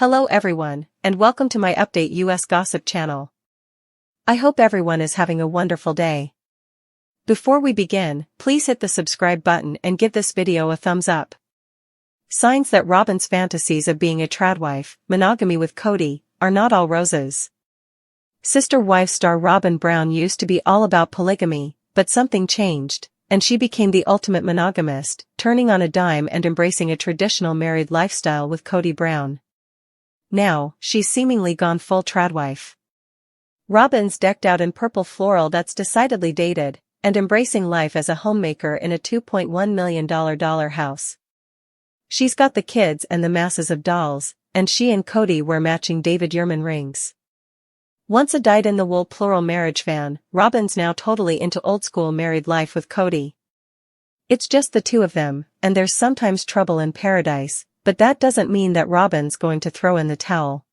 Hello everyone, and welcome to my Update US Gossip channel. I hope everyone is having a wonderful day. Before we begin, please hit the subscribe button and give this video a thumbs up. Signs that Robyn's fantasies of being a tradwife, monogamy with Kody, are not all roses. Sister Wife star Robyn Brown used to be all about polygamy, but something changed, and she became the ultimate monogamist, turning on a dime and embracing a traditional married lifestyle with Kody Brown. Now, she's seemingly gone full tradwife. Robyn's decked out in purple floral that's decidedly dated, and embracing life as a homemaker in a $2.1 million house. She's got the kids and the masses of dolls, and she and Kody wear matching David Yurman rings. Once a dyed-in-the-wool plural marriage fan, Robyn's now totally into old-school married life with Kody. It's just the two of them, and there's sometimes trouble in paradise, but that doesn't mean that Robyn's going to throw in the towel.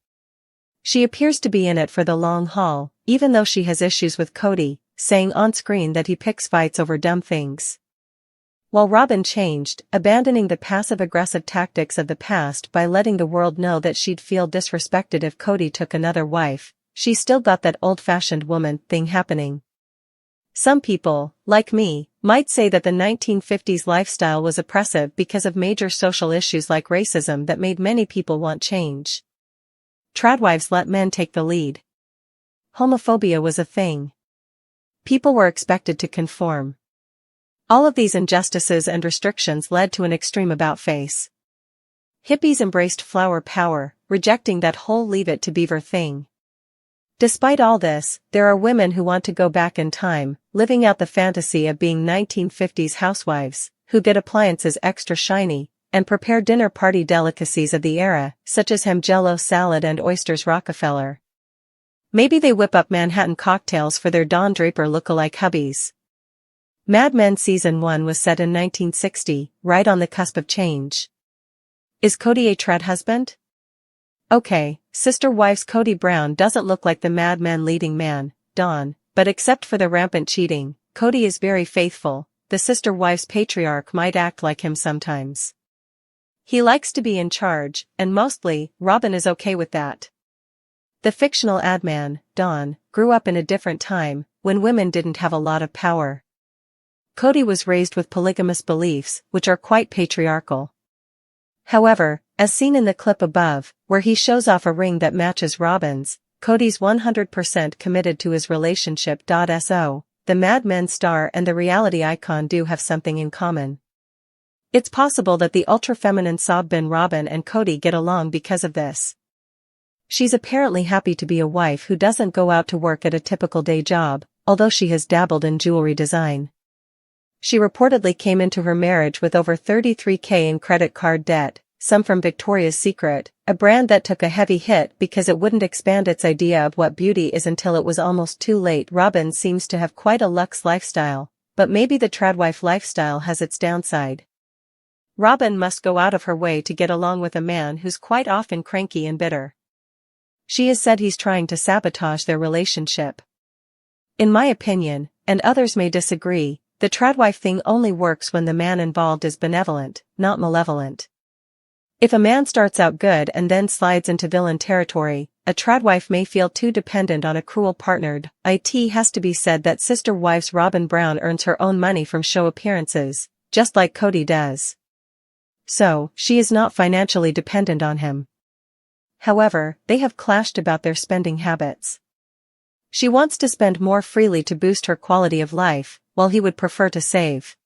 She appears to be in it for the long haul, even though she has issues with Kody, saying on-screen that he picks fights over dumb things. While Robyn changed, abandoning the passive-aggressive tactics of the past by letting the world know that she'd feel disrespected if Kody took another wife, she still got that old-fashioned woman thing happening. Some people, like me, might say that the 1950s lifestyle was oppressive because of major social issues like racism that made many people want change. Tradwives let men take the lead. Homophobia was a thing. People were expected to conform. All of these injustices and restrictions led to an extreme about-face. Hippies embraced flower power, rejecting that whole leave-it-to-beaver thing. Despite all this, there are women who want to go back in time, living out the fantasy of being 1950s housewives, who get appliances extra shiny, and prepare dinner party delicacies of the era, such as ham jello salad and oysters Rockefeller. Maybe they whip up Manhattan cocktails for their Don Draper look-alike hubbies. Mad Men Season 1 was set in 1960, right on the cusp of change. Is Kody a trad husband? Okay, Sister Wife's Kody Brown doesn't look like the Mad Men leading man, Don, but except for the rampant cheating, Kody is very faithful. The Sister Wife's patriarch might act like him sometimes. He likes to be in charge, and mostly, Robyn is okay with that. The fictional ad man, Don, grew up in a different time, when women didn't have a lot of power. Kody was raised with polygamous beliefs, which are quite patriarchal. However, as seen in the clip above, where he shows off a ring that matches Robyn's, Kody's 100% committed to his relationship. So, the Mad Men star and the reality icon do have something in common. It's possible that the ultra-feminine sob-bin Robyn and Kody get along because of this. She's apparently happy to be a wife who doesn't go out to work at a typical day job, although she has dabbled in jewelry design. She reportedly came into her marriage with over $33,000 in credit card debt, some from Victoria's Secret, a brand that took a heavy hit because it wouldn't expand its idea of what beauty is until it was almost too late. Robyn seems to have quite a luxe lifestyle, but maybe the tradwife lifestyle has its downside. Robyn must go out of her way to get along with a man who's quite often cranky and bitter. She has said he's trying to sabotage their relationship. In my opinion, and others may disagree, the tradwife thing only works when the man involved is benevolent, not malevolent. If a man starts out good and then slides into villain territory, a tradwife may feel too dependent on a cruel partner. It has to be said that Sister Wife's Robyn Brown earns her own money from show appearances, just like Kody does. So, she is not financially dependent on him. However, they have clashed about their spending habits. She wants to spend more freely to boost her quality of life, while he would prefer to save.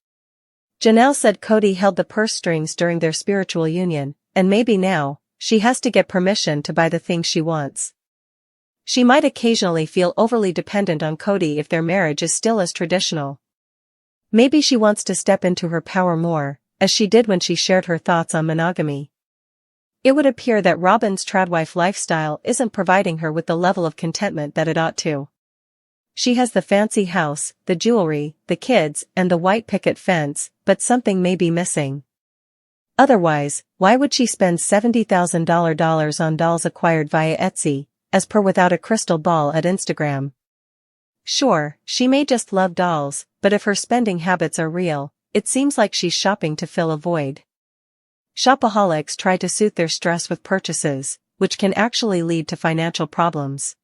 Janelle said Kody held the purse strings during their spiritual union, and maybe now, she has to get permission to buy the things she wants. She might occasionally feel overly dependent on Kody if their marriage is still as traditional. Maybe she wants to step into her power more, as she did when she shared her thoughts on monogamy. It would appear that Robyn's tradwife lifestyle isn't providing her with the level of contentment that it ought to. She has the fancy house, the jewelry, the kids, and the white picket fence, but something may be missing. Otherwise, why would she spend $70,000 on dolls acquired via Etsy, as per without a crystal ball at Instagram? Sure, she may just love dolls, but if her spending habits are real, it seems like she's shopping to fill a void. Shopaholics try to soothe their stress with purchases, which can actually lead to financial problems.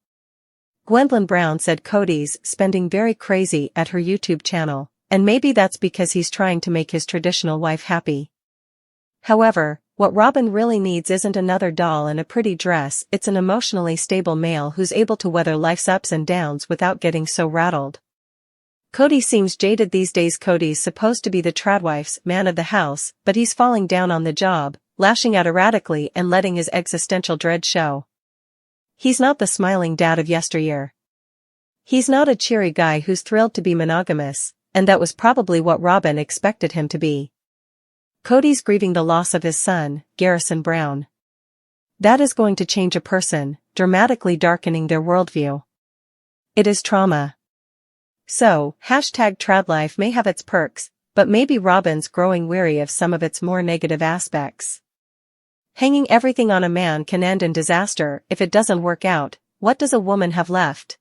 Gwendolyn Brown said Kody's spending very crazy at her YouTube channel, and maybe that's because he's trying to make his traditional wife happy. However, what Robyn really needs isn't another doll and a pretty dress, it's an emotionally stable male who's able to weather life's ups and downs without getting so rattled. Kody seems jaded these days. Kody's supposed to be the Tradwife's man of the house, but he's falling down on the job, lashing out erratically and letting his existential dread show. He's not the smiling dad of yesteryear. He's not a cheery guy who's thrilled to be monogamous, and that was probably what Robyn expected him to be. Kody's grieving the loss of his son, Garrison Brown. That is going to change a person, dramatically darkening their worldview. It is trauma. So, #Tradlife may have its perks, but maybe Robyn's growing weary of some of its more negative aspects. Hanging everything on a man can end in disaster. If it doesn't work out, what does a woman have left?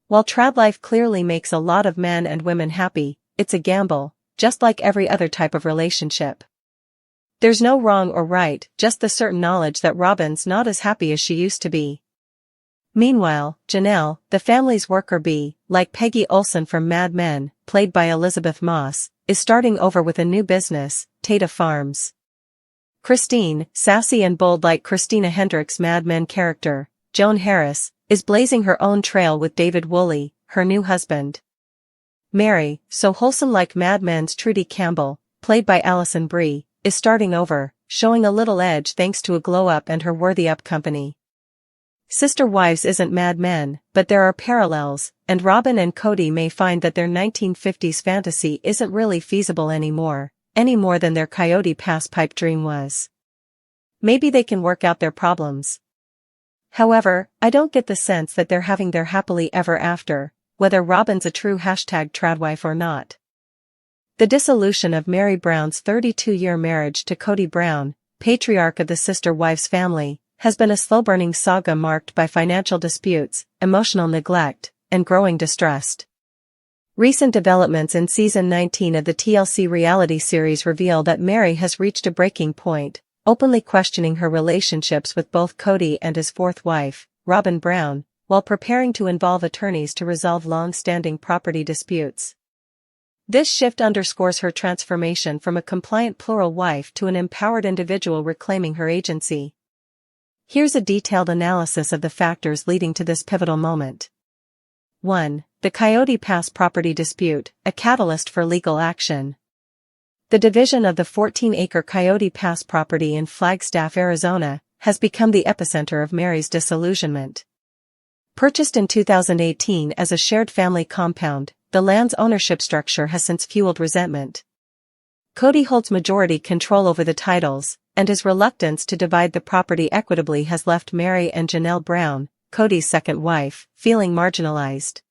While Tradlife clearly makes a lot of men and women happy, it's a gamble, just like every other type of relationship. There's no wrong or right, just the certain knowledge that Robyn's not as happy as she used to be. Meanwhile, Janelle, the family's worker bee, like Peggy Olson from Mad Men, played by Elizabeth Moss, is starting over with a new business, Tata Farms. Christine, sassy and bold like Christina Hendricks' Mad Men character, Joan Harris, is blazing her own trail with David Woolley, her new husband. Mary, so wholesome like Mad Men's Trudy Campbell, played by Alison Brie, is starting over, showing a little edge thanks to a glow-up and her worthy-up company. Sister Wives isn't Mad Men, but there are parallels, and Robyn and Kody may find that their 1950s fantasy isn't really feasible anymore, any more than their Coyote Pass pipe dream was. Maybe they can work out their problems. However, I don't get the sense that they're having their happily ever after, whether Robyn's a true #Tradwife or not. The dissolution of Mary Brown's 32-year marriage to Kody Brown, patriarch of the Sister Wives family, has been a slow-burning saga marked by financial disputes, emotional neglect, and growing distrust. Recent developments in season 19 of the TLC reality series reveal that Mary has reached a breaking point, openly questioning her relationships with both Kody and his fourth wife, Robyn Brown, while preparing to involve attorneys to resolve long-standing property disputes. This shift underscores her transformation from a compliant plural wife to an empowered individual reclaiming her agency. Here's a detailed analysis of the factors leading to this pivotal moment. 1. The Coyote Pass property dispute, a catalyst for legal action. The division of the 14-acre Coyote Pass property in Flagstaff, Arizona, has become the epicenter of Mary's disillusionment. Purchased in 2018 as a shared family compound, the land's ownership structure has since fueled resentment. Kody holds majority control over the titles, and his reluctance to divide the property equitably has left Mary and Janelle Brown, Kody's second wife, feeling marginalized.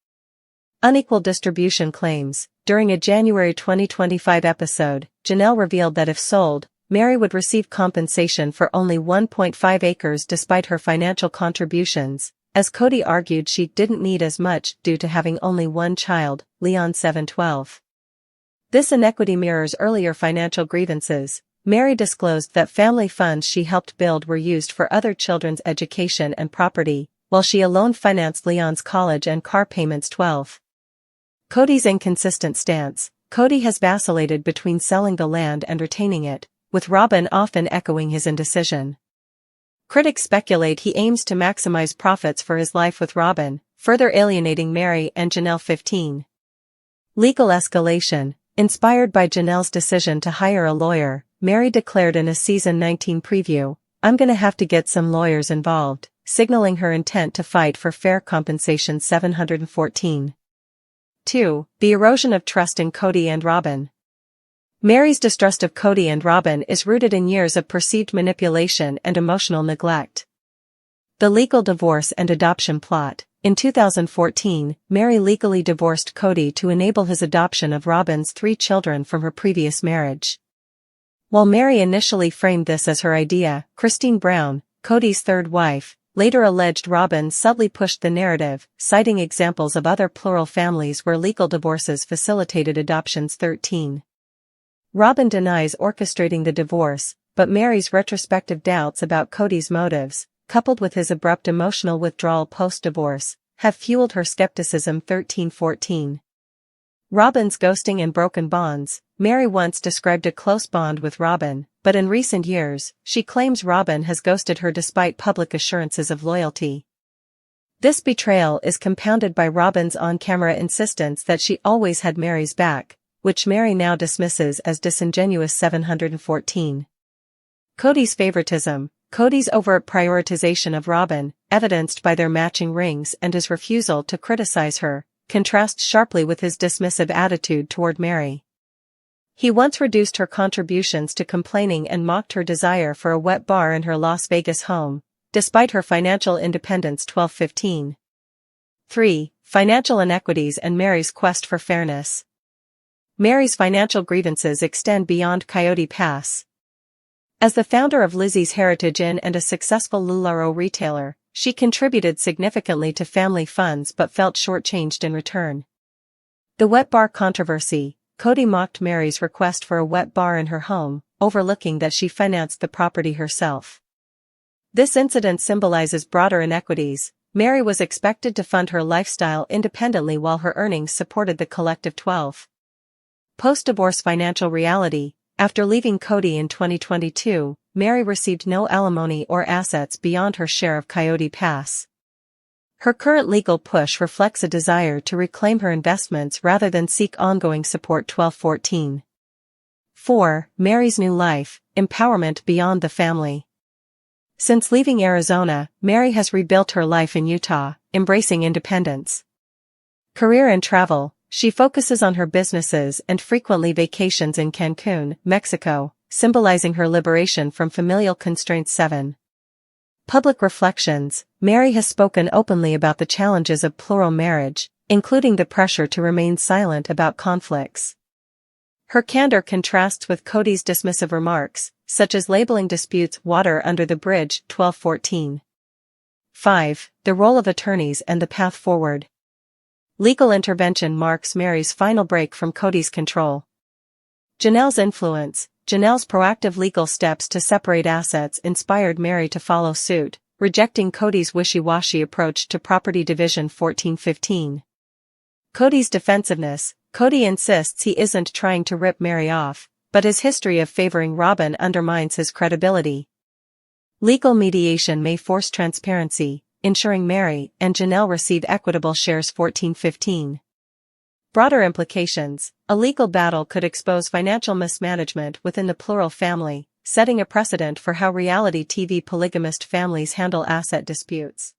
Unequal distribution claims. During a January 2025 episode, Janelle revealed that if sold, Mary would receive compensation for only 1.5 acres despite her financial contributions, as Kody argued she didn't need as much due to having only one child, Leon 712. This inequity mirrors earlier financial grievances. Mary disclosed that family funds she helped build were used for other children's education and property, while she alone financed Leon's college and car payments. 12. Kody's inconsistent stance. Kody has vacillated between selling the land and retaining it, with Robyn often echoing his indecision. Critics speculate he aims to maximize profits for his life with Robyn, further alienating Mary and Janelle. 15. Legal escalation. Inspired by Janelle's decision to hire a lawyer, Mary declared in a season 19 preview, "I'm gonna have to get some lawyers involved," signaling her intent to fight for fair compensation. 714. 2. The erosion of trust in Kody and Robyn. Mary's distrust of Kody and Robyn is rooted in years of perceived manipulation and emotional neglect. The legal divorce and adoption plot. In 2014, Mary legally divorced Kody to enable his adoption of Robyn's 3 children from her previous marriage. While Mary initially framed this as her idea, Christine Brown, Kody's third wife, later alleged Robyn subtly pushed the narrative, citing examples of other plural families where legal divorces facilitated adoptions. 13. Robyn denies orchestrating the divorce, but Mary's retrospective doubts about Kody's motives, coupled with his abrupt emotional withdrawal post-divorce, have fueled her skepticism. 13-14. Robyn's ghosting and broken bonds. Mary once described a close bond with Robyn, but in recent years, she claims Robyn has ghosted her despite public assurances of loyalty. This betrayal is compounded by Robyn's on-camera insistence that she always had Mary's back, which Mary now dismisses as disingenuous. 714. Kody's favoritism. Kody's overt prioritization of Robyn, evidenced by their matching rings and his refusal to criticize her, contrasts sharply with his dismissive attitude toward Mary. He once reduced her contributions to complaining and mocked her desire for a wet bar in her Las Vegas home, despite her financial independence. 12-15. 3. Financial inequities and Mary's quest for fairness. Mary's financial grievances extend beyond Coyote Pass. As the founder of Lizzie's Heritage Inn and a successful LuLaRoe retailer, she contributed significantly to family funds but felt shortchanged in return. The wet bar controversy. Kody mocked Mary's request for a wet bar in her home, overlooking that she financed the property herself. This incident symbolizes broader inequities. Mary was expected to fund her lifestyle independently while her earnings supported the collective 12. Post-divorce financial reality. After leaving Kody in 2022, Mary received no alimony or assets beyond her share of Coyote Pass. Her current legal push reflects a desire to reclaim her investments rather than seek ongoing support. 12-14. 4. Mary's new life, empowerment beyond the family. Since leaving Arizona, Mary has rebuilt her life in Utah, embracing independence. Career and travel. She focuses on her businesses and frequently vacations in Cancun, Mexico, symbolizing her liberation from familial constraints. 7. Public reflections. Mary has spoken openly about the challenges of plural marriage, including the pressure to remain silent about conflicts. Her candor contrasts with Kody's dismissive remarks, such as labeling disputes water under the bridge. 12-14. 5. The role of attorneys and the path forward. Legal intervention marks Mary's final break from Kody's control. Janelle's influence. Janelle's proactive legal steps to separate assets inspired Mary to follow suit, rejecting Kody's wishy-washy approach to property division. 14-15. Kody's defensiveness. Kody insists he isn't trying to rip Mary off, but his history of favoring Robyn undermines his credibility. Legal mediation may force transparency, ensuring Mary and Janelle receive equitable shares. 14-15. Broader implications. A legal battle could expose financial mismanagement within the plural family, setting a precedent for how reality TV polygamist families handle asset disputes.